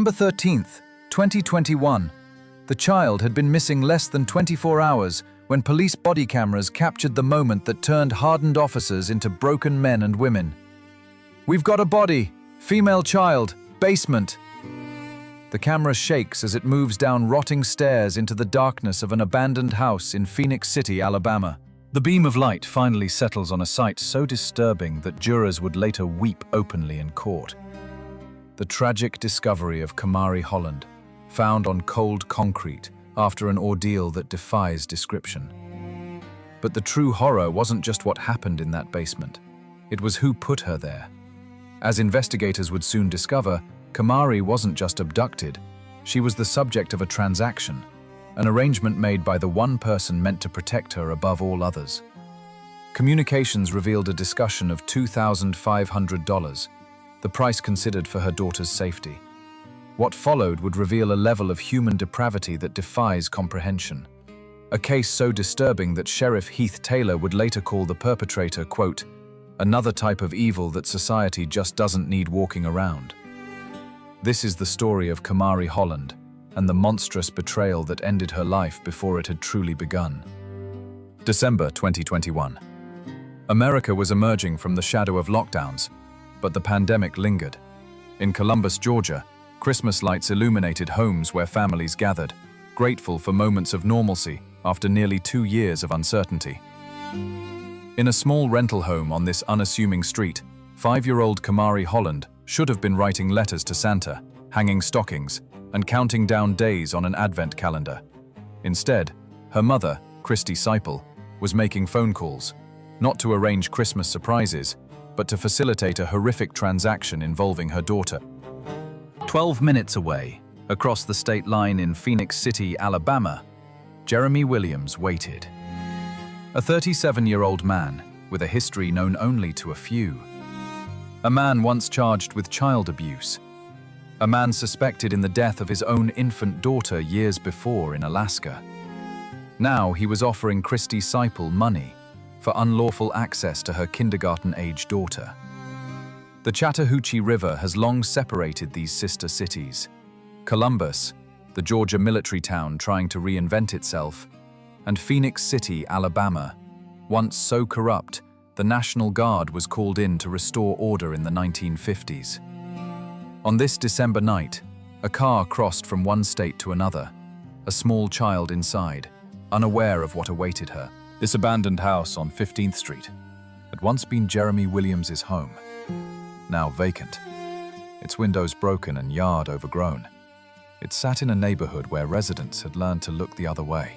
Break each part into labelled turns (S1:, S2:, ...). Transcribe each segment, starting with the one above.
S1: December 13th, 2021. The child had been missing less than 24 hours when police body cameras captured the moment that turned hardened officers into broken men and women. "We've got a body. Female child. Basement." The camera shakes as it moves down rotting stairs into the darkness of an abandoned house in Phenix City, Alabama. The beam of light finally settles on a sight so disturbing that jurors would later weep openly in court. The tragic discovery of Kamarie Holland, found on cold concrete after an ordeal that defies description. But the true horror wasn't just what happened in that basement. It was who put her there. As investigators would soon discover, Kamarie wasn't just abducted, she was the subject of a transaction, an arrangement made by the one person meant to protect her above all others. Communications revealed a discussion of $2,500, the price considered for her daughter's safety. What followed would reveal a level of human depravity that defies comprehension. A case so disturbing that Sheriff Heath Taylor would later call the perpetrator, quote, "another type of evil that society just doesn't need walking around." This is the story of Kamarie Holland and the monstrous betrayal that ended her life before it had truly begun. December 2021. America was emerging from the shadow of lockdowns, but the pandemic lingered. In Columbus, Georgia, Christmas lights illuminated homes where families gathered, grateful for moments of normalcy after nearly 2 years of uncertainty. In a small rental home on this unassuming street, 5-year-old Kamarie Holland should have been writing letters to Santa, hanging stockings, and counting down days on an advent calendar. Instead, her mother, Kristy Siple, was making phone calls, not to arrange Christmas surprises, but to facilitate a horrific transaction involving her daughter. 12 minutes away, across the state line in Phenix City, Alabama, Jeremy Williams waited. A 37-year-old man with a history known only to a few. A man once charged with child abuse. A man suspected in the death of his own infant daughter years before in Alaska. Now he was offering Kristy Siple money for unlawful access to her kindergarten-age daughter. The Chattahoochee River has long separated these sister cities. Columbus, the Georgia military town trying to reinvent itself, and Phenix City, Alabama, once so corrupt, the National Guard was called in to restore order in the 1950s. On this December night, a car crossed from one state to another, a small child inside, unaware of what awaited her. This abandoned house on 15th Street had once been Jeremy Williams' home, now vacant, its windows broken and yard overgrown. It sat in a neighborhood where residents had learned to look the other way.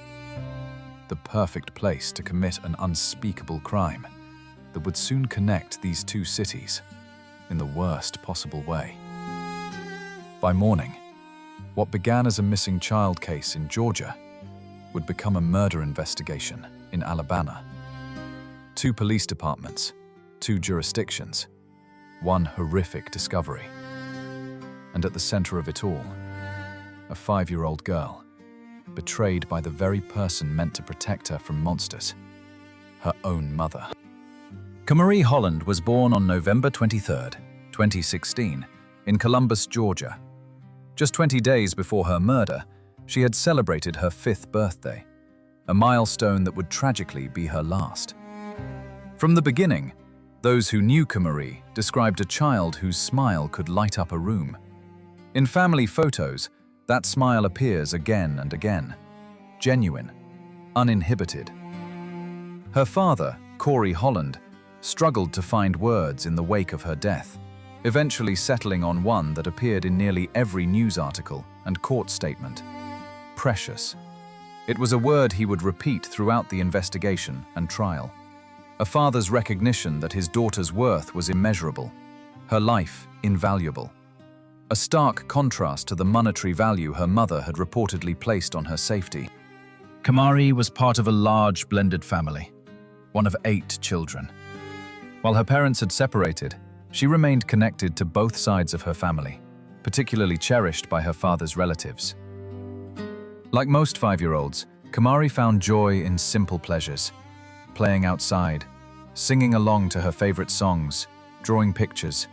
S1: The perfect place to commit an unspeakable crime that would soon connect these two cities in the worst possible way. By morning, what began as a missing child case in Georgia would become a murder investigation in Alabama. 2 police departments, 2 jurisdictions, 1 horrific discovery. And at the center of it all, a 5-year-old girl, betrayed by the very person meant to protect her from monsters, her own mother. Kamarie Holland was born on November 23, 2016, in Columbus, Georgia. Just 20 days before her murder, she had celebrated her 5th birthday, a milestone that would tragically be her last. From the beginning, those who knew Kamarie described a child whose smile could light up a room. In family photos, that smile appears again and again, genuine, uninhibited. Her father, Kamarie Holland, struggled to find words in the wake of her death, eventually settling on one that appeared in nearly every news article and court statement: precious. It was a word he would repeat throughout the investigation and trial. A father's recognition that his daughter's worth was immeasurable, her life invaluable. A stark contrast to the monetary value her mother had reportedly placed on her safety. Kamarie was part of a large blended family, one of 8 children. While her parents had separated, she remained connected to both sides of her family, particularly cherished by her father's relatives. Like most 5-year-olds, Kamarie found joy in simple pleasures: playing outside, singing along to her favorite songs, drawing pictures.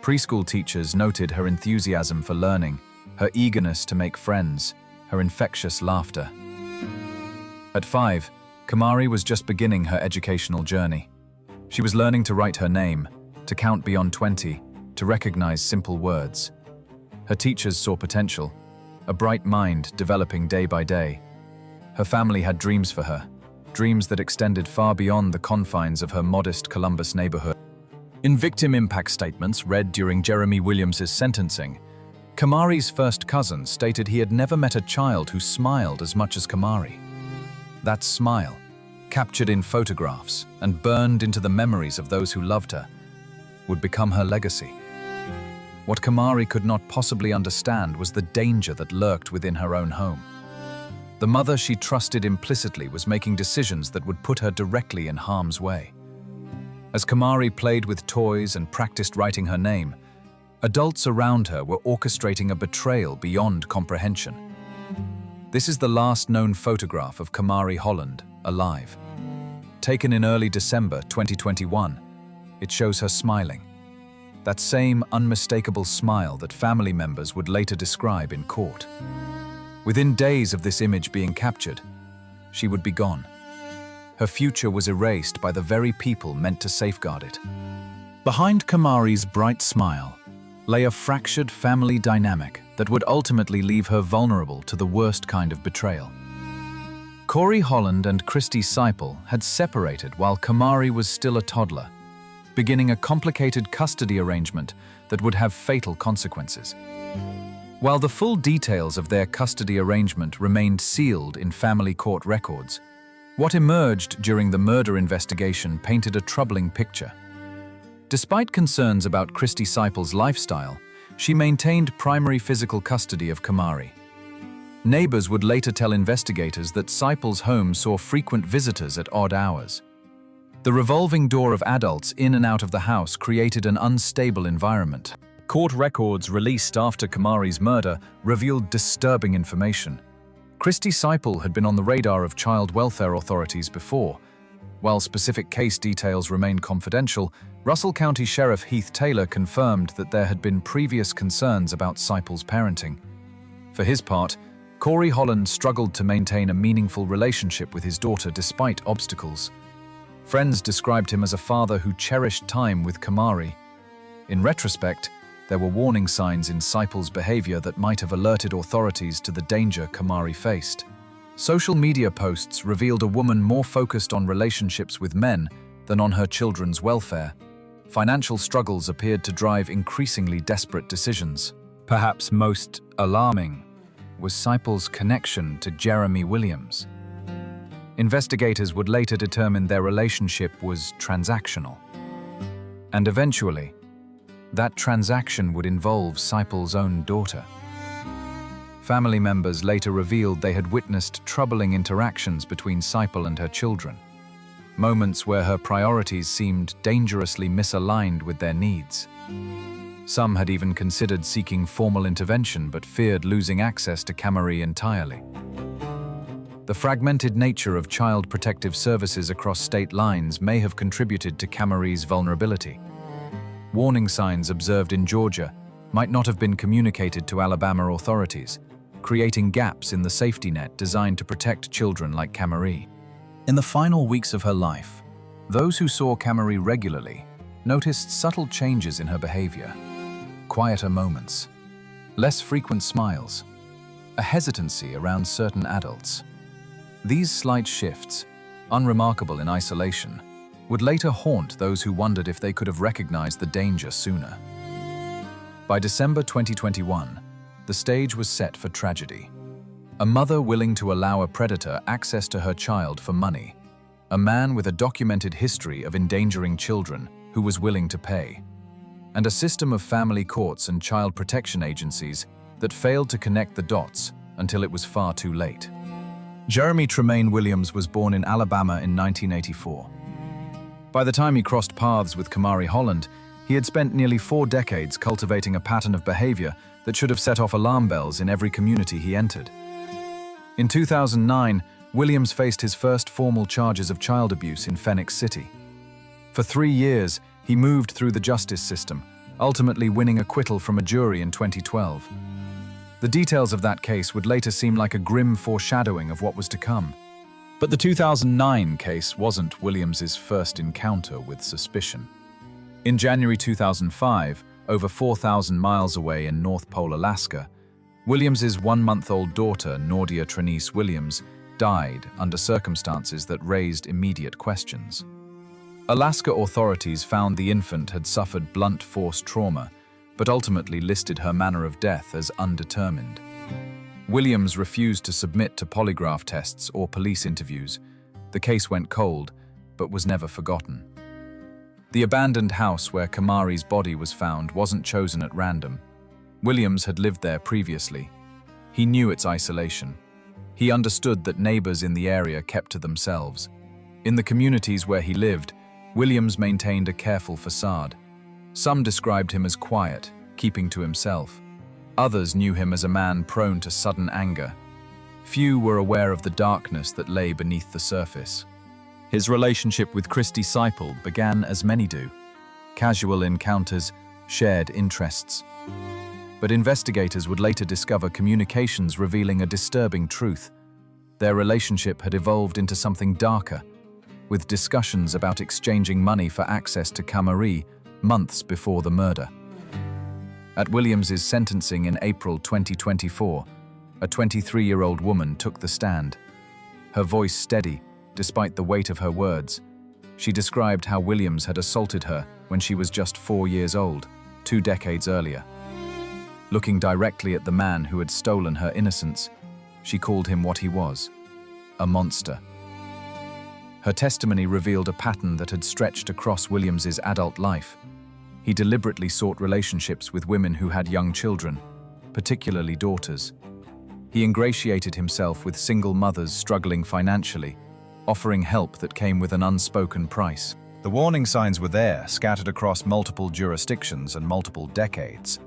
S1: Preschool teachers noted her enthusiasm for learning her eagerness to make friends, her infectious laughter. At 5, Kamarie was just beginning her educational journey. She was learning to write her name, to count beyond 20, to recognize simple words. Her teachers saw potential, a bright mind developing day by day. Her family had dreams for her, dreams that extended far beyond the confines of her modest Columbus neighborhood. In victim impact statements read during Jeremy Williams' sentencing, Kamarie's first cousin stated he had never met a child who smiled as much as Kamarie. That smile, captured in photographs and burned into the memories of those who loved her, would become her legacy. What Kamarie could not possibly understand was the danger that lurked within her own home. The mother she trusted implicitly was making decisions that would put her directly in harm's way. As Kamarie played with toys and practiced writing her name, adults around her were orchestrating a betrayal beyond comprehension. This is the last known photograph of Kamarie Holland, alive. Taken in early December 2021, it shows her smiling. That same unmistakable smile that family members would later describe in court. Within days of this image being captured, she would be gone. Her future was erased by the very people meant to safeguard it. Behind Kamarie's bright smile lay a fractured family dynamic that would ultimately leave her vulnerable to the worst kind of betrayal. Kamarie Holland and Kristy Siple had separated while Kamarie was still a toddler, beginning a complicated custody arrangement that would have fatal consequences. While the full details of their custody arrangement remained sealed in family court records, what emerged during the murder investigation painted a troubling picture. Despite concerns about Kristy Siple's lifestyle, she maintained primary physical custody of Kamarie. Neighbors would later tell investigators that Siple's home saw frequent visitors at odd hours. The revolving door of adults in and out of the house created an unstable environment. Court records released after Kamarie's murder revealed disturbing information. Kristy Siple had been on the radar of child welfare authorities before. While specific case details remained confidential, Russell County Sheriff Heath Taylor confirmed that there had been previous concerns about Siple's parenting. For his part, Kamarie Holland struggled to maintain a meaningful relationship with his daughter despite obstacles. Friends described him as a father who cherished time with Kamarie. In retrospect, there were warning signs in Siple's behavior that might have alerted authorities to the danger Kamarie faced. Social media posts revealed a woman more focused on relationships with men than on her children's welfare. Financial struggles appeared to drive increasingly desperate decisions. Perhaps most alarming was Siple's connection to Jeremy Williams. Investigators would later determine their relationship was transactional. And eventually, that transaction would involve Siple's own daughter. Family members later revealed they had witnessed troubling interactions between Siple and her children, moments where her priorities seemed dangerously misaligned with their needs. Some had even considered seeking formal intervention but feared losing access to Kamarie entirely. The fragmented nature of child protective services across state lines may have contributed to Kamarie's vulnerability. Warning signs observed in Georgia might not have been communicated to Alabama authorities, creating gaps in the safety net designed to protect children like Kamarie. In the final weeks of her life, those who saw Kamarie regularly noticed subtle changes in her behavior. Quieter moments, less frequent smiles, a hesitancy around certain adults. These slight shifts, unremarkable in isolation, would later haunt those who wondered if they could have recognized the danger sooner. By December 2021, the stage was set for tragedy. A mother willing to allow a predator access to her child for money. A man with a documented history of endangering children who was willing to pay. And a system of family courts and child protection agencies that failed to connect the dots until it was far too late. Jeremy Tremaine Williams was born in Alabama in 1984. By the time he crossed paths with Kamarie Holland, he had spent nearly 4 decades cultivating a pattern of behavior that should have set off alarm bells in every community he entered. In 2009, Williams faced his first formal charges of child abuse in Phenix City. For 3 years, he moved through the justice system, ultimately winning acquittal from a jury in 2012. The details of that case would later seem like a grim foreshadowing of what was to come. But the 2009 case wasn't Williams's first encounter with suspicion. In January 2005, over 4,000 miles away in North Pole, Alaska, Williams's one-month-old daughter, Nordia Tremaine Williams, died under circumstances that raised immediate questions. Alaska authorities found the infant had suffered blunt force trauma, but ultimately listed her manner of death as undetermined. Williams refused to submit to polygraph tests or police interviews. The case went cold, but was never forgotten. The abandoned house where Kamarie's body was found wasn't chosen at random. Williams had lived there previously. He knew its isolation. He understood that neighbors in the area kept to themselves. In the communities where he lived, Williams maintained a careful facade. Some described him as quiet, keeping to himself. Others knew him as a man prone to sudden anger. Few were aware of the darkness that lay beneath the surface. His relationship with Kristy Siple began as many do. Casual encounters, shared interests. But investigators would later discover communications revealing a disturbing truth. Their relationship had evolved into something darker, with discussions about exchanging money for access to Kamarie months before the murder. At Williams's sentencing in April 2024, a 23-year-old woman took the stand. Her voice steady, despite the weight of her words. She described how Williams had assaulted her when she was just 4 years old, 2 decades earlier. Looking directly at the man who had stolen her innocence, she called him what he was, a monster. Her testimony revealed a pattern that had stretched across Williams's adult life. He deliberately sought relationships with women who had young children, particularly daughters. He ingratiated himself with single mothers struggling financially, offering help that came with an unspoken price. The warning signs were there, scattered across multiple jurisdictions and multiple decades.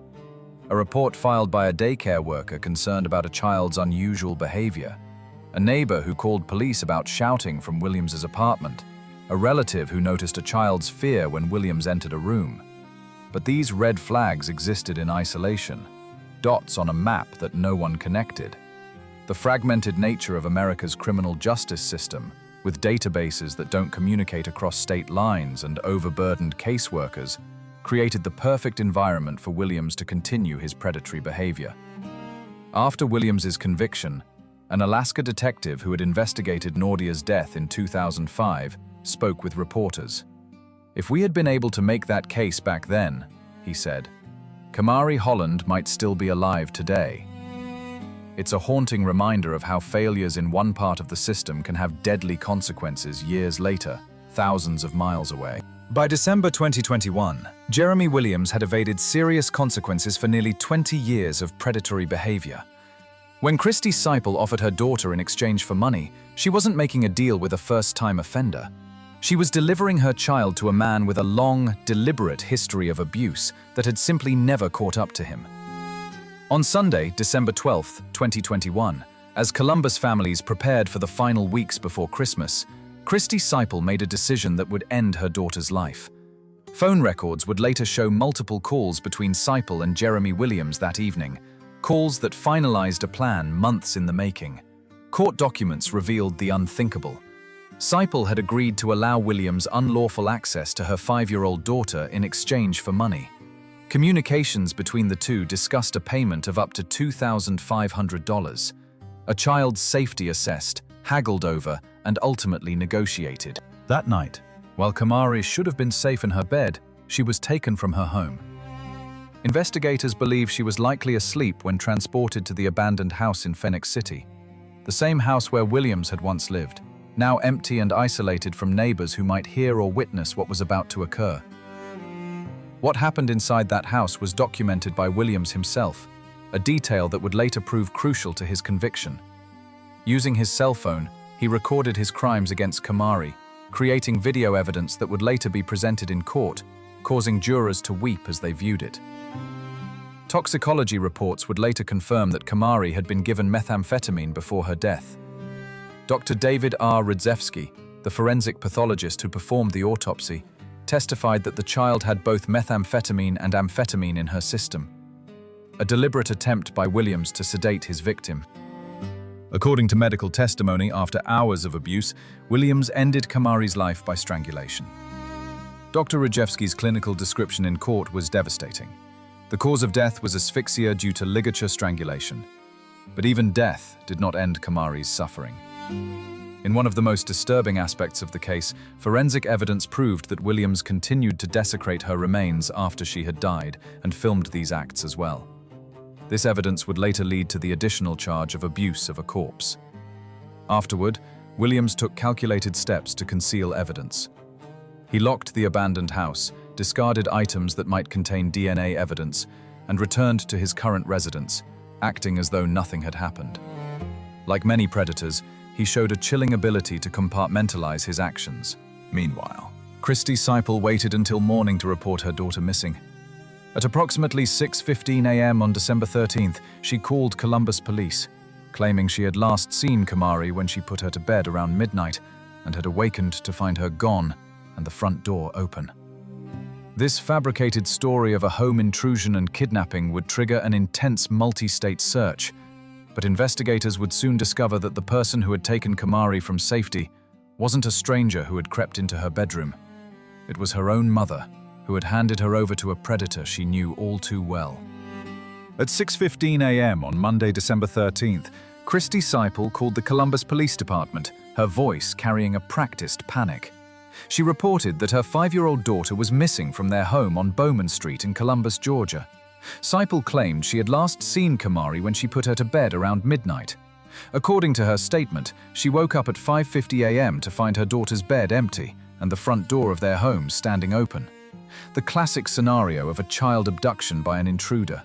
S1: A report filed by a daycare worker concerned about a child's unusual behavior, a neighbor who called police about shouting from Williams's apartment, a relative who noticed a child's fear when Williams entered a room. But these red flags existed in isolation, dots on a map that no one connected. The fragmented nature of America's criminal justice system, with databases that don't communicate across state lines and overburdened caseworkers, created the perfect environment for Williams to continue his predatory behavior. After Williams's conviction, an Alaska detective who had investigated Nordia's death in 2005 spoke with reporters. "If we had been able to make that case back then," he said, "Kamarie Holland might still be alive today." It's a haunting reminder of how failures in one part of the system can have deadly consequences years later, thousands of miles away. By December 2021, Jeremy Williams had evaded serious consequences for nearly 20 years of predatory behavior. When Kristy Siple offered her daughter in exchange for money, she wasn't making a deal with a first-time offender. She was delivering her child to a man with a long, deliberate history of abuse that had simply never caught up to him. On Sunday, December 12, 2021, as Columbus families prepared for the final weeks before Christmas, Kristy Siple made a decision that would end her daughter's life. Phone records would later show multiple calls between Siple and Jeremy Williams that evening, calls that finalized a plan months in the making. Court documents revealed the unthinkable. Siple had agreed to allow Williams unlawful access to her 5-year-old daughter in exchange for money. Communications between the two discussed a payment of up to $2,500. A child's safety assessed, haggled over, and ultimately negotiated. That night, while Kamarie should have been safe in her bed, she was taken from her home. Investigators believe she was likely asleep when transported to the abandoned house in Phenix City, the same house where Williams had once lived, now empty and isolated from neighbors who might hear or witness what was about to occur. What happened inside that house was documented by Williams himself, a detail that would later prove crucial to his conviction. Using his cell phone, he recorded his crimes against Kamarie, creating video evidence that would later be presented in court, causing jurors to weep as they viewed it. Toxicology reports would later confirm that Kamarie had been given methamphetamine before her death. Dr. David R. Radzewski, the forensic pathologist who performed the autopsy, testified that the child had both methamphetamine and amphetamine in her system. a deliberate attempt by Williams to sedate his victim. According to medical testimony, after hours of abuse, Williams ended Kamarie's life by strangulation. Dr. Rajewski's clinical description in court was devastating. The cause of death was asphyxia due to ligature strangulation. But even death did not end Kamarie's suffering. In one of the most disturbing aspects of the case, forensic evidence proved that Williams continued to desecrate her remains after she had died and filmed these acts as well. This evidence would later lead to the additional charge of abuse of a corpse. Afterward, Williams took calculated steps to conceal evidence. He locked the abandoned house, discarded items that might contain DNA evidence, and returned to his current residence, acting as though nothing had happened. Like many predators, he showed a chilling ability to compartmentalize his actions. Meanwhile, Kristy Siple waited until morning to report her daughter missing. At approximately 6:15 a.m. on December 13th, she called Columbus police, claiming she had last seen Kamarie when she put her to bed around midnight and had awakened to find her gone and the front door open. This fabricated story of a home intrusion and kidnapping would trigger an intense multi-state search, but investigators would soon discover that the person who had taken Kamarie from safety wasn't a stranger who had crept into her bedroom. It was her own mother, who had handed her over to a predator she knew all too well. At 6:15 a.m. on Monday, December 13th, Kristy Siple called the Columbus Police Department, her voice carrying a practiced panic. She reported that her 5-year-old daughter was missing from their home on Bowman Street in Columbus, Georgia. Siple claimed she had last seen Kamarie when she put her to bed around midnight. According to her statement, she woke up at 5:50 a.m. to find her daughter's bed empty and the front door of their home standing open. The classic scenario of a child abduction by an intruder.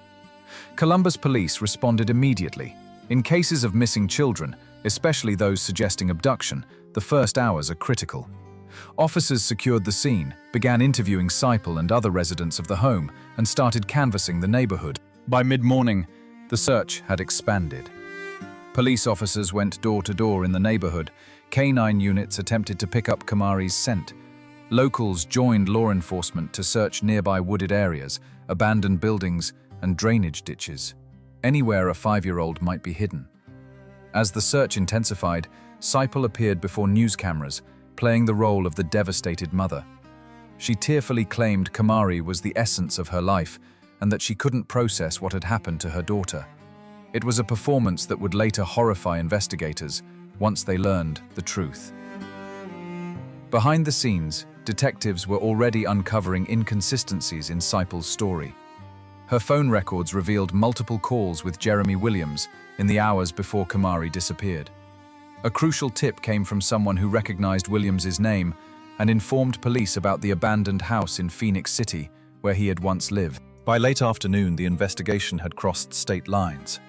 S1: Columbus police responded immediately. In cases of missing children, especially those suggesting abduction, the first hours are critical. Officers secured the scene, began interviewing Siple and other residents of the home, and started canvassing the neighborhood. By mid-morning, the search had expanded. Police officers went door to door in the neighborhood. Canine units attempted to pick up Kamarie's scent. Locals joined law enforcement to search nearby wooded areas, abandoned buildings, and drainage ditches, anywhere a 5-year-old might be hidden. As the search intensified, Siple appeared before news cameras, playing the role of the devastated mother. She tearfully claimed Kamarie was the essence of her life and that she couldn't process what had happened to her daughter. It was a performance that would later horrify investigators once they learned the truth. Behind the scenes, detectives were already uncovering inconsistencies in Siple's story. Her phone records revealed multiple calls with Jeremy Williams in the hours before Kamarie disappeared. A crucial tip came from someone who recognized Williams's name and informed police about the abandoned house in Phenix City, where he had once lived. By late afternoon, the investigation had crossed state lines.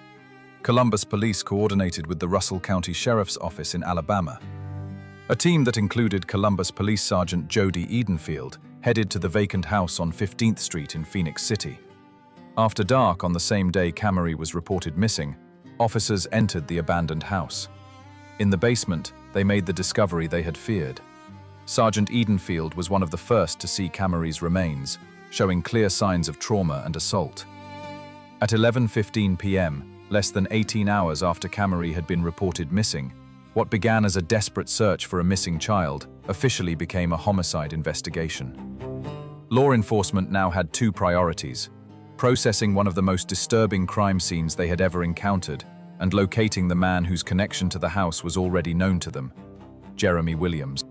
S1: Columbus police coordinated with the Russell County Sheriff's Office in Alabama. A team that included Columbus Police Sergeant Jody Edenfield headed to the vacant house on 15th Street in Phenix City. After dark on the same day Kamarie was reported missing, officers entered the abandoned house. In the basement, they made the discovery they had feared. Sergeant Edenfield was one of the first to see Kamarie's remains, showing clear signs of trauma and assault. At 11:15 p.m., less than 18 hours after Kamarie had been reported missing, what began as a desperate search for a missing child officially became a homicide investigation. Law enforcement now had two priorities: processing one of the most disturbing crime scenes they had ever encountered and locating the man whose connection to the house was already known to them, Jeremy Williams.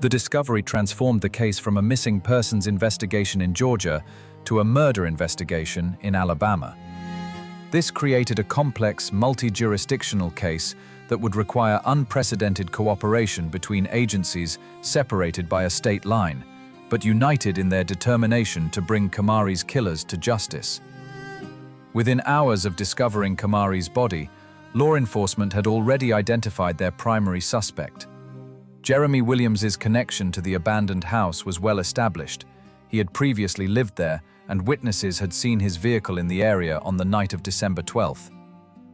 S1: The discovery transformed the case from a missing persons investigation in Georgia to a murder investigation in Alabama. This created a complex, multi-jurisdictional case that would require unprecedented cooperation between agencies separated by a state line, but united in their determination to bring Kamarie's killers to justice. Within hours of discovering Kamarie's body, law enforcement had already identified their primary suspect. Jeremy Williams's connection to the abandoned house was well established. He had previously lived there, and witnesses had seen his vehicle in the area on the night of December 12th.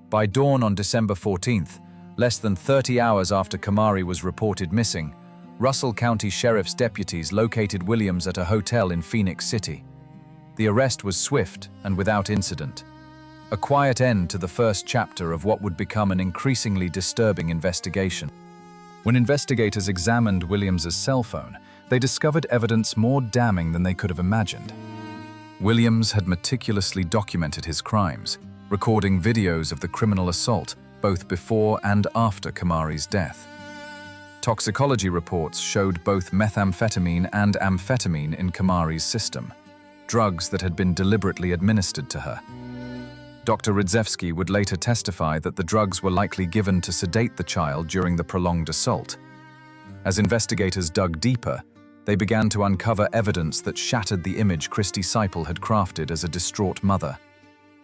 S1: By dawn on December 14th, less than 30 hours after Kamarie was reported missing, Russell County Sheriff's deputies located Williams at a hotel in Phenix City. The arrest was swift and without incident. a quiet end to the first chapter of what would become an increasingly disturbing investigation. When investigators examined Williams's cell phone, they discovered evidence more damning than they could have imagined. Williams had meticulously documented his crimes, recording videos of the criminal assault both before and after Kamarie's death. Toxicology reports showed both methamphetamine and amphetamine in Kamarie's system, drugs that had been deliberately administered to her. Dr. Rydzewski would later testify that the drugs were likely given to sedate the child during the prolonged assault. As investigators dug deeper, they began to uncover evidence that shattered the image Kristy Siple had crafted as a distraught mother.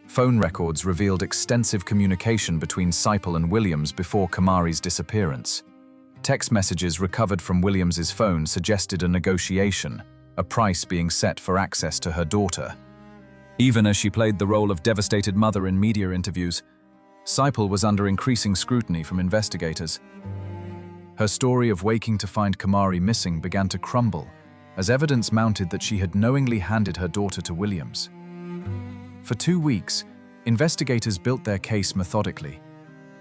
S1: Phone records revealed extensive communication between Siple and Williams before Kamarie's disappearance. Text messages recovered from Williams's phone suggested a negotiation, a price being set for access to her daughter. Even as she played the role of devastated mother in media interviews, Siple was under increasing scrutiny from investigators. Her story of waking to find Kamarie missing began to crumble, as evidence mounted that she had knowingly handed her daughter to Williams. For 2 weeks, investigators built their case methodically.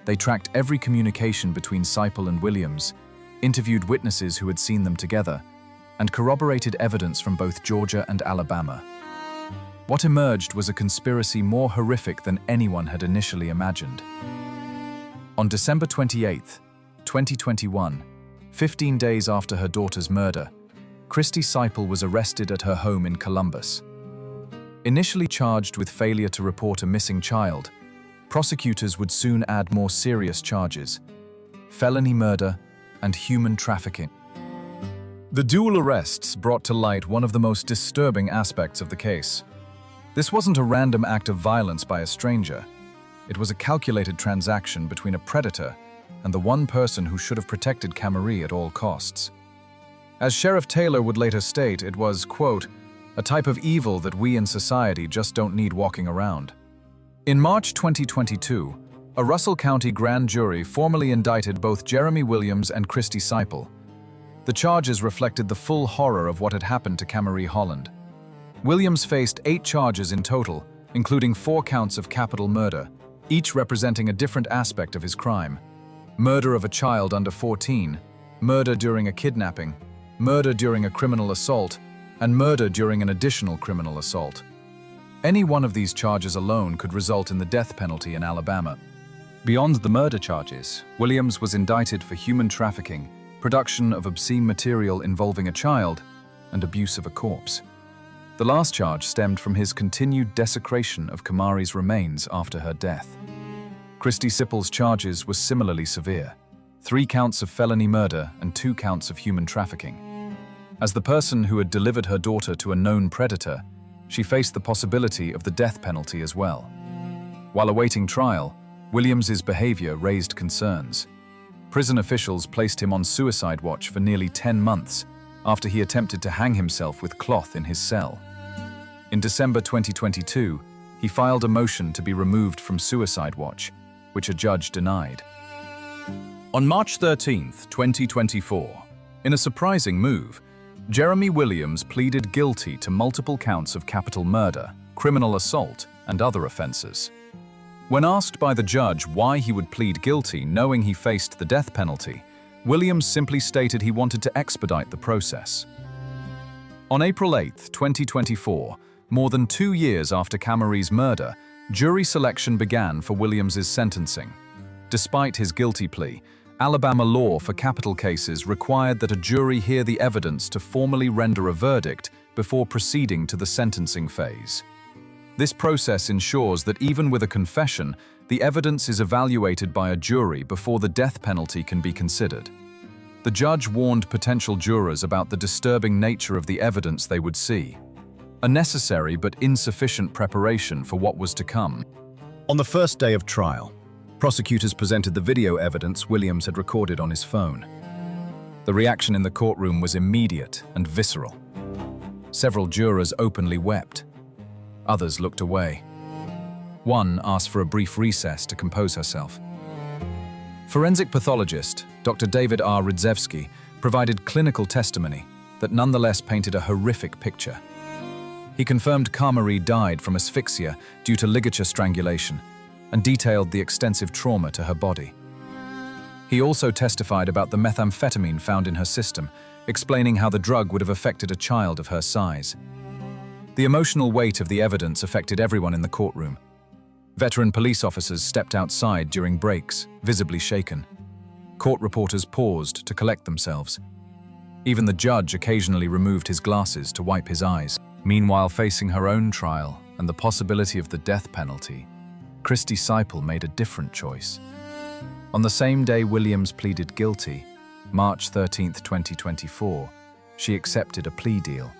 S1: They tracked every communication between Siple and Williams, interviewed witnesses who had seen them together, and corroborated evidence from both Georgia and Alabama. What emerged was a conspiracy more horrific than anyone had initially imagined. On December 28, 2021, 15 days after her daughter's murder, Kristy Siple was arrested at her home in Columbus. Initially charged with failure to report a missing child, prosecutors would soon add more serious charges: felony murder and human trafficking. The dual arrests brought to light one of the most disturbing aspects of the case. This wasn't a random act of violence by a stranger. It was a calculated transaction between a predator and the one person who should have protected Kamarie at all costs. As Sheriff Taylor would later state, it was, quote, a type of evil that we in society just don't need walking around. In March 2022, a Russell County grand jury formally indicted both Jeremy Williams and Kristy Siple. The charges reflected the full horror of what had happened to Kamarie Holland. Williams faced 8 charges in total, including 4 counts of capital murder, each representing a different aspect of his crime: murder of a child under 14, murder during a kidnapping, murder during a criminal assault, and murder during an additional criminal assault. Any one of these charges alone could result in the death penalty in Alabama. Beyond the murder charges, Williams was indicted for human trafficking, production of obscene material involving a child, and abuse of a corpse. The last charge stemmed from his continued desecration of Kamarie's remains after her death. Kristy Siple's charges were similarly severe: 3 counts of felony murder and 2 counts of human trafficking. As the person who had delivered her daughter to a known predator, she faced the possibility of the death penalty as well. While awaiting trial, Williams's behavior raised concerns. Prison officials placed him on suicide watch for nearly 10 months after he attempted to hang himself with cloth in his cell. In December 2022, he filed a motion to be removed from suicide watch, which a judge denied. On March 13, 2024, in a surprising move, Jeremy Williams pleaded guilty to multiple counts of capital murder, criminal assault, and other offenses. When asked by the judge why he would plead guilty knowing he faced the death penalty, Williams simply stated he wanted to expedite the process. On April 8, 2024, more than 2 years after Kamarie's murder, jury selection began for Williams's sentencing. Despite his guilty plea, Alabama law for capital cases required that a jury hear the evidence to formally render a verdict before proceeding to the sentencing phase. This process ensures that even with a confession, the evidence is evaluated by a jury before the death penalty can be considered. The judge warned potential jurors about the disturbing nature of the evidence they would see, a necessary but insufficient preparation for what was to come. On the first day of trial, prosecutors presented the video evidence Williams had recorded on his phone. The reaction in the courtroom was immediate and visceral. Several jurors openly wept. Others looked away. One asked for a brief recess to compose herself. Forensic pathologist Dr. David R. Rydzewski provided clinical testimony that nonetheless painted a horrific picture. He confirmed Kamarie died from asphyxia due to ligature strangulation and detailed the extensive trauma to her body. He also testified about the methamphetamine found in her system, explaining how the drug would have affected a child of her size. The emotional weight of the evidence affected everyone in the courtroom. Veteran police officers stepped outside during breaks, visibly shaken. Court reporters paused to collect themselves. Even the judge occasionally removed his glasses to wipe his eyes. Meanwhile, facing her own trial and the possibility of the death penalty, Kristy Siple made a different choice. On the same day Williams pleaded guilty, March 13, 2024, she accepted a plea deal.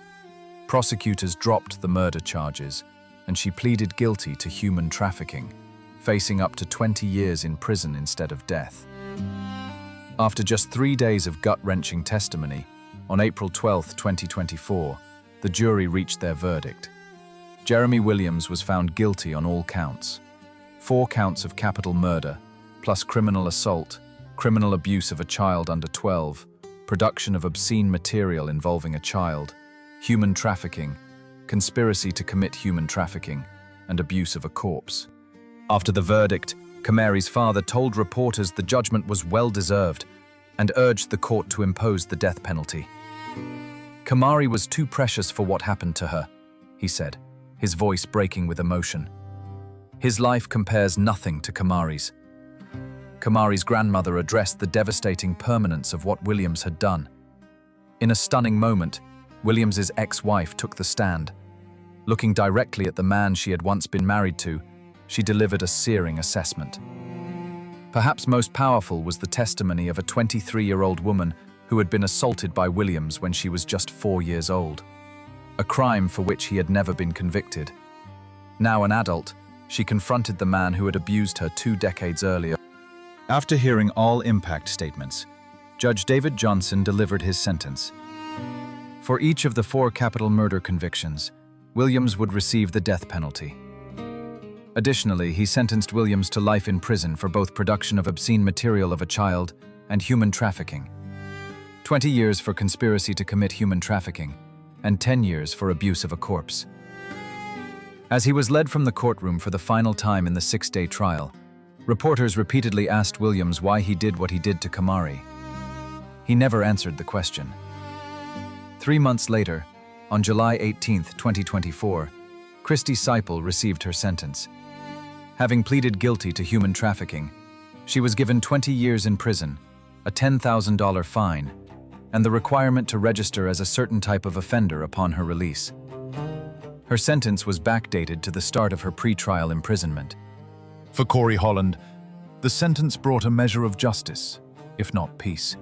S1: Prosecutors dropped the murder charges, and she pleaded guilty to human trafficking, facing up to 20 years in prison instead of death. After just 3 days of gut-wrenching testimony, on April 12, 2024, the jury reached their verdict. Jeremy Williams was found guilty on all counts. 4 counts of capital murder, plus criminal assault, criminal abuse of a child under 12, production of obscene material involving a child, human trafficking, conspiracy to commit human trafficking, and abuse of a corpse. After the verdict, Kamarie's father told reporters the judgment was well-deserved and urged the court to impose the death penalty. Kamarie was too precious for what happened to her, he said, his voice breaking with emotion. His life compares nothing to Kamarie's. Kamarie's grandmother addressed the devastating permanence of what Williams had done. In a stunning moment, Williams's ex-wife took the stand. Looking directly at the man she had once been married to, she delivered a searing assessment. Perhaps most powerful was the testimony of a 23-year-old woman who had been assaulted by Williams when she was just 4 years old, a crime for which he had never been convicted. Now an adult, she confronted the man who had abused her 2 decades earlier. After hearing all impact statements, Judge David Johnson delivered his sentence. For each of the 4 capital murder convictions, Williams would receive the death penalty. Additionally, he sentenced Williams to life in prison for both production of obscene material of a child and human trafficking, 20 years for conspiracy to commit human trafficking, and 10 years for abuse of a corpse. As he was led from the courtroom for the final time in the 6-day trial, reporters repeatedly asked Williams why he did what he did to Kamarie. He never answered the question. 3 months later, on July 18, 2024, Kristy Siple received her sentence. Having pleaded guilty to human trafficking, she was given 20 years in prison, a $10,000 fine, and the requirement to register as a certain type of offender upon her release. Her sentence was backdated to the start of her pre-trial imprisonment. For Kamarie Holland, the sentence brought a measure of justice, if not peace.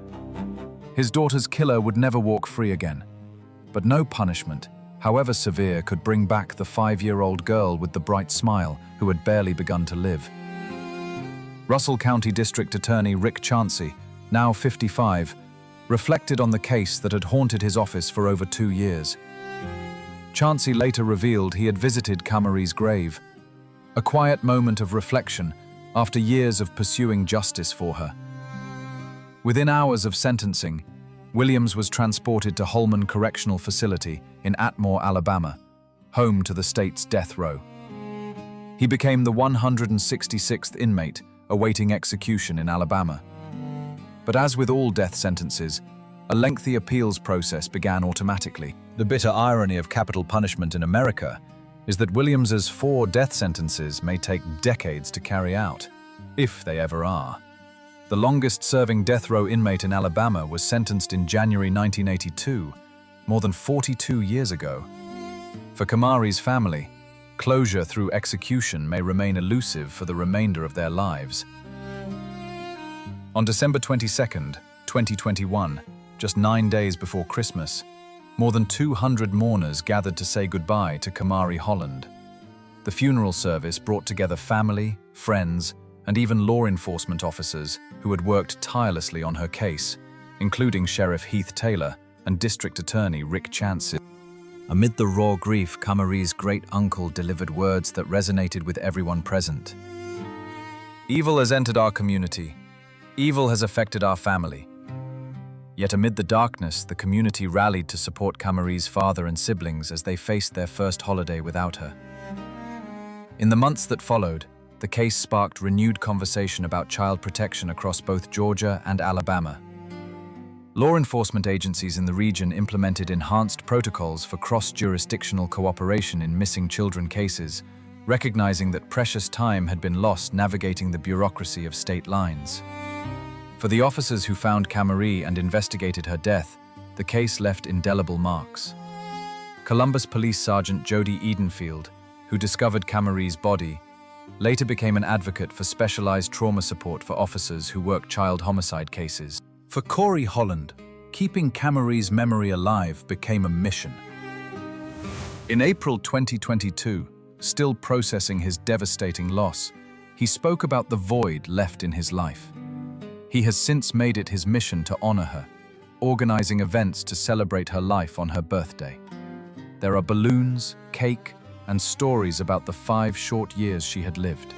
S1: His daughter's killer would never walk free again, but no punishment, however severe, could bring back the 5-year-old girl with the bright smile who had barely begun to live. Russell County District Attorney Rick Chauncey, now 55, reflected on the case that had haunted his office for over 2 years. Chauncey later revealed he had visited Kamarie's grave, a quiet moment of reflection after years of pursuing justice for her. Within hours of sentencing, Williams was transported to Holman Correctional Facility in Atmore, Alabama, home to the state's death row. He became the 166th inmate awaiting execution in Alabama. But as with all death sentences, a lengthy appeals process began automatically. The bitter irony of capital punishment in America is that Williams's 4 death sentences may take decades to carry out, if they ever are. The longest-serving death row inmate in Alabama was sentenced in January 1982, more than 42 years ago. For Kamarie's family, closure through execution may remain elusive for the remainder of their lives. On December 22, 2021, just 9 days before Christmas, more than 200 mourners gathered to say goodbye to Kamarie Holland. The funeral service brought together family, friends, and even law enforcement officers who had worked tirelessly on her case, including Sheriff Heath Taylor and District Attorney Rick Chauncey. Amid the raw grief, Kamarie's great-uncle delivered words that resonated with everyone present. "Evil has entered our community. Evil has affected our family. Yet amid the darkness, the community rallied to support Kamarie's father and siblings as they faced their first holiday without her. In the months that followed, the case sparked renewed conversation about child protection across both Georgia and Alabama. Law enforcement agencies in the region implemented enhanced protocols for cross-jurisdictional cooperation in missing children cases, recognizing that precious time had been lost navigating the bureaucracy of state lines. For the officers who found Kamarie and investigated her death, the case left indelible marks. Columbus Police Sergeant Jody Edenfield, who discovered Kamarie's body, later became an advocate for specialized trauma support for officers who work child homicide cases. For Kamarie Holland, keeping Kamarie's memory alive became a mission. In April 2022, still processing his devastating loss, he spoke about the void left in his life. He has since made it his mission to honor her, organizing events to celebrate her life on her birthday. There are balloons, cake, and stories about the 5 short years she had lived.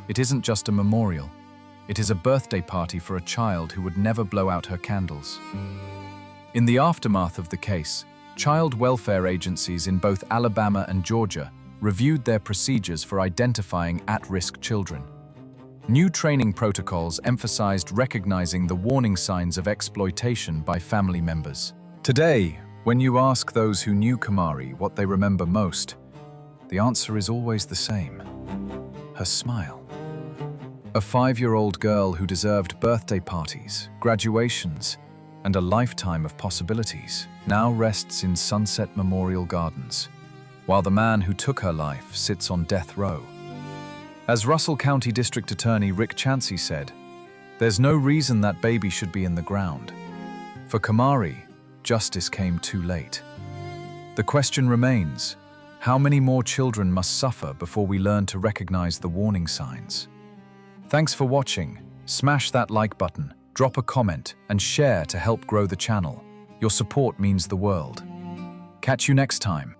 S1: It isn't just a memorial. It is a birthday party for a child who would never blow out her candles. In the aftermath of the case, child welfare agencies in both Alabama and Georgia reviewed their procedures for identifying at-risk children. New training protocols emphasized recognizing the warning signs of exploitation by family members. Today, when you ask those who knew Kamarie what they remember most, the answer is always the same: her smile. A 5-year-old girl who deserved birthday parties, graduations, and a lifetime of possibilities now rests in Sunset Memorial Gardens, while the man who took her life sits on death row. As Russell County District Attorney Rick Chansey said, "There's no reason that baby should be in the ground. For Kamarie, justice came too late." The question remains, how many more children must suffer before we learn to recognize the warning signs? Thanks for watching. Smash that like button, drop a comment, and share to help grow the channel. Your support means the world. Catch you next time.